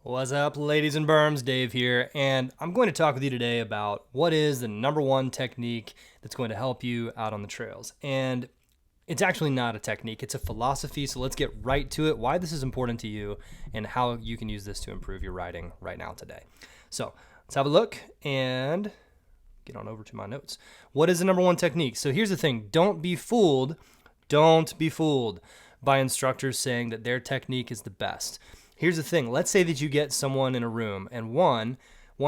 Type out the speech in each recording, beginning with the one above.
What's up, ladies and berms? Dave here, and I'm going to talk with you today about what is the number one technique that's going to help you out on the trails. And it's actually not a technique, it's a philosophy. So let's get right to it, why this is important to you and how you can use this to improve your riding right now today. So let's have a look and get on over to my notes. What is the number one technique? So here's the thing, don't be fooled by instructors saying that their technique is the best. Here's the thing. Let's say that you get someone in a room and one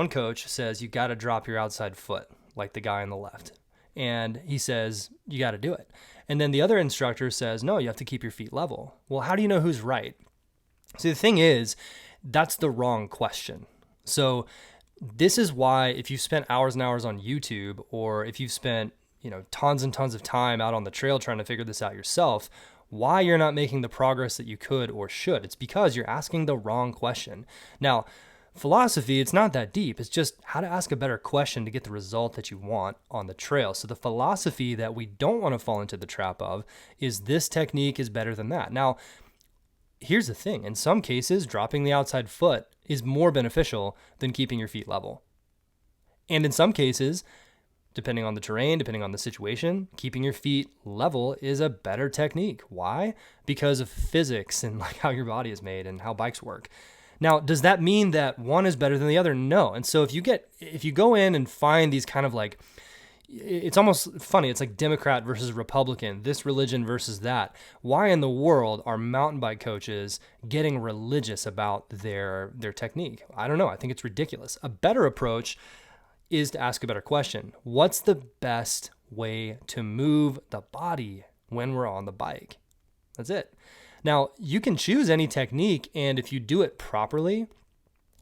coach says you got to drop your outside foot like the guy on the left. And he says you got to do it. And then the other instructor says, no, you have to keep your feet level. Well, how do you know who's right? See, the thing is, that's the wrong question. So this is why if you've spent hours and hours on YouTube, or if you've spent, tons and tons of time out on the trail trying to figure this out yourself, why you're not making the progress that you could or should. It's because you're asking the wrong question. Now, philosophy, it's not that deep. It's just how to ask a better question to get the result that you want on the trail. So the philosophy that we don't want to fall into the trap of is this technique is better than that. Now, here's the thing. In some cases, dropping the outside foot is more beneficial than keeping your feet level. And in some cases, depending on the terrain, depending on the situation, keeping your feet level is a better technique. Why? Because of physics and like how your body is made and how bikes work. Now, does that mean that one is better than the other? No. And so if you go in and find these kind of like, it's almost funny. It's like Democrat versus Republican, this religion versus that. Why in the world are mountain bike coaches getting religious about their technique? I don't know. I think it's ridiculous. A better approach is to ask a better question. What's the best way to move the body when we're on the bike? That's it. Now, you can choose any technique, and if you do it properly,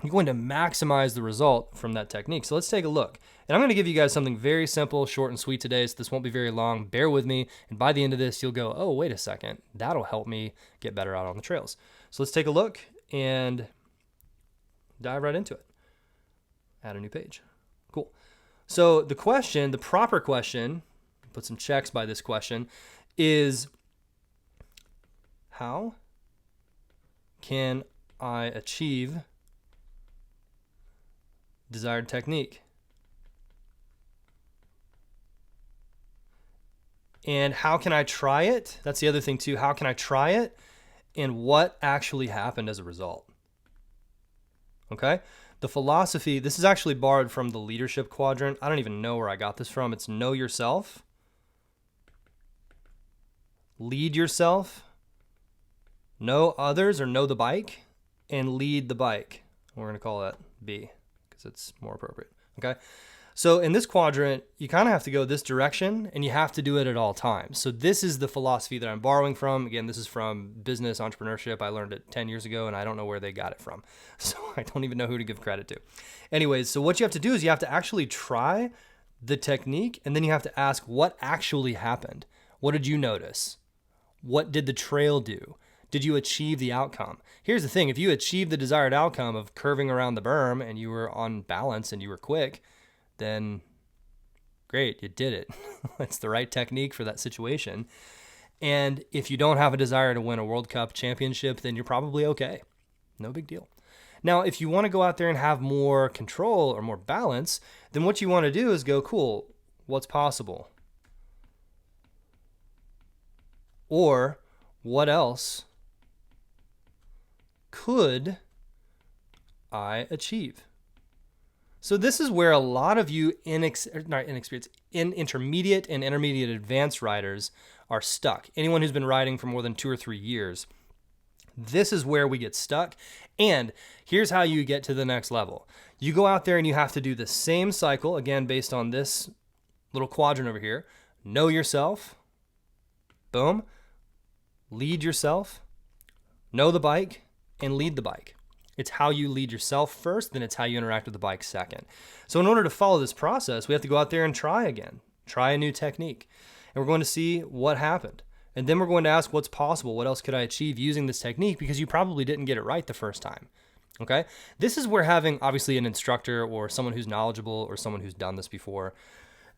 you're going to maximize the result from that technique. So let's take a look. And I'm going to give you guys something very simple, short and sweet today, so this won't be very long. Bear with me, and by the end of this, you'll go, oh, wait a second. That'll help me get better out on the trails. So let's take a look and dive right into it. Add a new page. Cool. So the proper question, put some checks by this question, is how can I achieve desired technique? And how can I try it? That's the other thing too. How can I try it? And what actually happened as a result? Okay? The philosophy, this is actually borrowed from the leadership quadrant. I don't even know where I got this from. It's know yourself, lead yourself, know others or know the bike, and lead the bike. We're going to call that B because it's more appropriate. Okay. So in this quadrant, you kind of have to go this direction and you have to do it at all times. So this is the philosophy that I'm borrowing from. Again, this is from business entrepreneurship. I learned it 10 years ago and I don't know where they got it from. So I don't even know who to give credit to. Anyways, so what you have to do is you have to actually try the technique and then you have to ask what actually happened. What did you notice? What did the trail do? Did you achieve the outcome? Here's the thing. If you achieve the desired outcome of curving around the berm and you were on balance and you were quick, then great, you did it. It's the right technique for that situation. And if you don't have a desire to win a World Cup championship, then you're probably okay. No big deal. Now, if you want to go out there and have more control or more balance, then what you want to do is go, cool, what's possible? Or what else could I achieve? So this is where a lot of you intermediate and intermediate advanced riders are stuck. Anyone who's been riding for more than 2 or 3 years, this is where we get stuck. And here's how you get to the next level. You go out there and you have to do the same cycle, again, based on this little quadrant over here. Know yourself. Boom. Lead yourself. Know the bike and lead the bike. It's how you lead yourself first, then it's how you interact with the bike second. So in order to follow this process, we have to go out there and try again. Try a new technique. And we're going to see what happened. And then we're going to ask what's possible. What else could I achieve using this technique? Because you probably didn't get it right the first time. Okay? This is where having obviously an instructor or someone who's knowledgeable or someone who's done this before,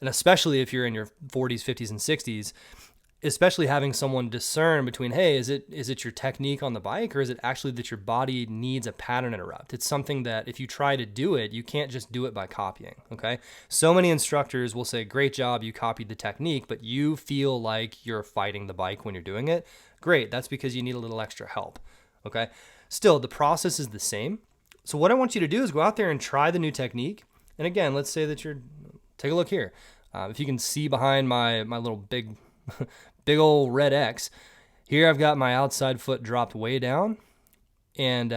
and especially if you're in your 40s, 50s, and 60s, especially having someone discern between, hey, is it your technique on the bike, or is it actually that your body needs a pattern interrupt? It's something that if you try to do it, you can't just do it by copying, okay? So many instructors will say, great job, you copied the technique, but you feel like you're fighting the bike when you're doing it. Great, that's because you need a little extra help, okay? Still, the process is the same. So what I want you to do is go out there and try the new technique. And again, let's say that take a look here. If you can see behind my little big old red X, here I've got my outside foot dropped way down, and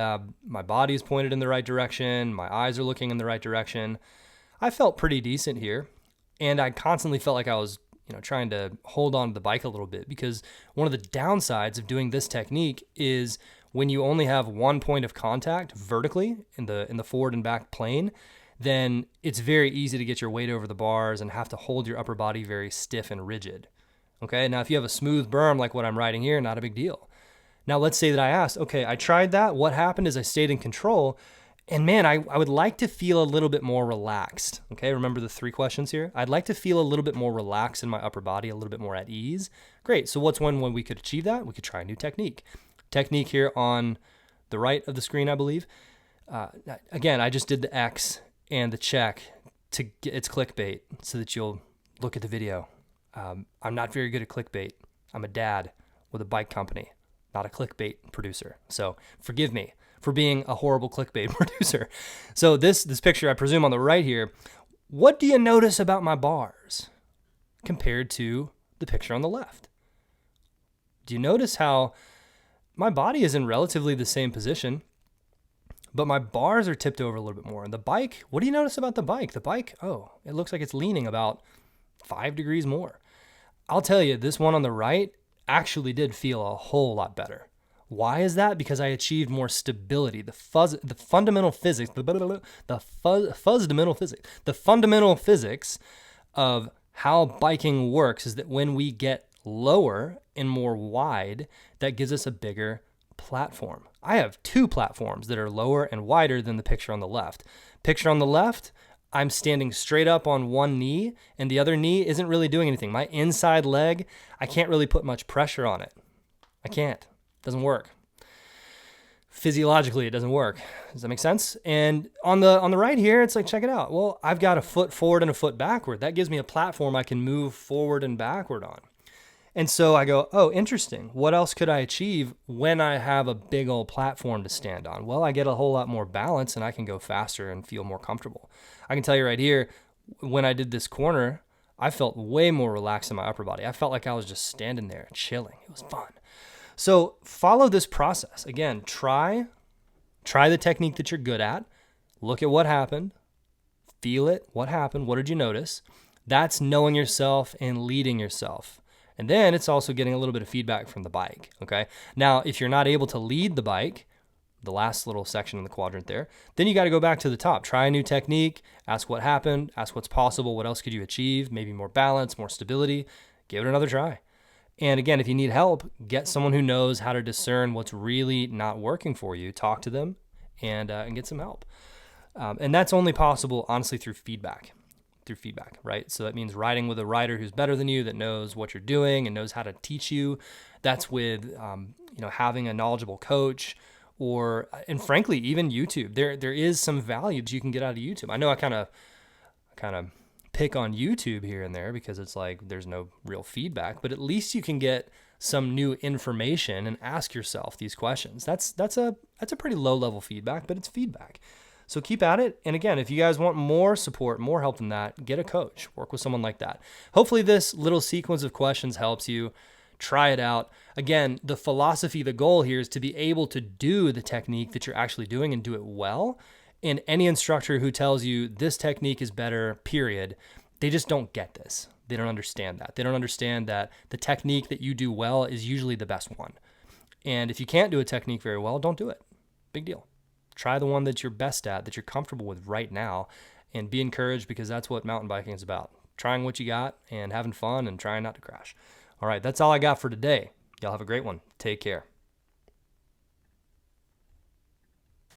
my body is pointed in the right direction. My eyes are looking in the right direction. I felt pretty decent here, and I constantly felt like I was trying to hold on to the bike a little bit, because one of the downsides of doing this technique is when you only have one point of contact vertically in the forward and back plane, then it's very easy to get your weight over the bars and have to hold your upper body very stiff and rigid. Okay, now if you have a smooth berm like what I'm riding here, not a big deal. Now let's say that I asked, okay, I tried that. What happened is I stayed in control, and man, I would like to feel a little bit more relaxed. Okay, remember the 3 questions here? I'd like to feel a little bit more relaxed in my upper body, a little bit more at ease. Great, so what's one way we could achieve that? We could try a new technique. Technique here on the right of the screen, I believe. Again, I just did the X and the check to get its clickbait so that you'll look at the video. I'm not very good at clickbait. I'm a dad with a bike company, not a clickbait producer. So forgive me for being a horrible clickbait producer. So this picture, I presume on the right here, what do you notice about my bars compared to the picture on the left? Do you notice how my body is in relatively the same position, but my bars are tipped over a little bit more? And the bike, what do you notice about the bike? The bike, oh, it looks like it's leaning about 5 degrees more. I'll tell you, this one on the right actually did feel a whole lot better. Why is that? Because I achieved more stability. The fundamental physics of how biking works is that when we get lower and more wide, that gives us a bigger platform. I have 2 platforms that are lower and wider than the picture on the left. Picture on the left, I'm standing straight up on one knee, and the other knee isn't really doing anything. My inside leg, I can't really put much pressure on it. I can't. It doesn't work. Physiologically, it doesn't work. Does that make sense? And on the right here, it's like, check it out. Well, I've got a foot forward and a foot backward. That gives me a platform I can move forward and backward on. And so I go, oh, interesting. What else could I achieve when I have a big old platform to stand on? Well, I get a whole lot more balance, and I can go faster and feel more comfortable. I can tell you right here, when I did this corner, I felt way more relaxed in my upper body. I felt like I was just standing there chilling. It was fun. So follow this process. Again, try the technique that you're good at. Look at what happened. Feel it. What happened? What did you notice? That's knowing yourself and leading yourself. And then it's also getting a little bit of feedback from the bike, okay? Now, if you're not able to lead the bike, the last little section in the quadrant there, then you got to go back to the top. Try a new technique, ask what happened, ask what's possible, what else could you achieve, maybe more balance, more stability. Give it another try. And again, if you need help, get someone who knows how to discern what's really not working for you. Talk to them and get some help. And that's only possible, honestly, through feedback. Right? So that means riding with a rider who's better than you, that knows what you're doing and knows how to teach you. That's with, having a knowledgeable coach, and frankly, even YouTube. There is some value that you can get out of YouTube. I know I kind of pick on YouTube here and there because it's like there's no real feedback, but at least you can get some new information and ask yourself these questions. That's a pretty low level feedback, but it's feedback. So keep at it. And again, if you guys want more support, more help than that, get a coach. Work with someone like that. Hopefully this little sequence of questions helps you. Try it out. Again, the philosophy, the goal here is to be able to do the technique that you're actually doing and do it well. And any instructor who tells you this technique is better, period, they just don't get this. They don't understand that. They don't understand that the technique that you do well is usually the best one. And if you can't do a technique very well, don't do it. Big deal. Try the one that you're best at, that you're comfortable with right now, and be encouraged, because that's what mountain biking is about. Trying what you got and having fun and trying not to crash. All right, that's all I got for today. Y'all have a great one. Take care.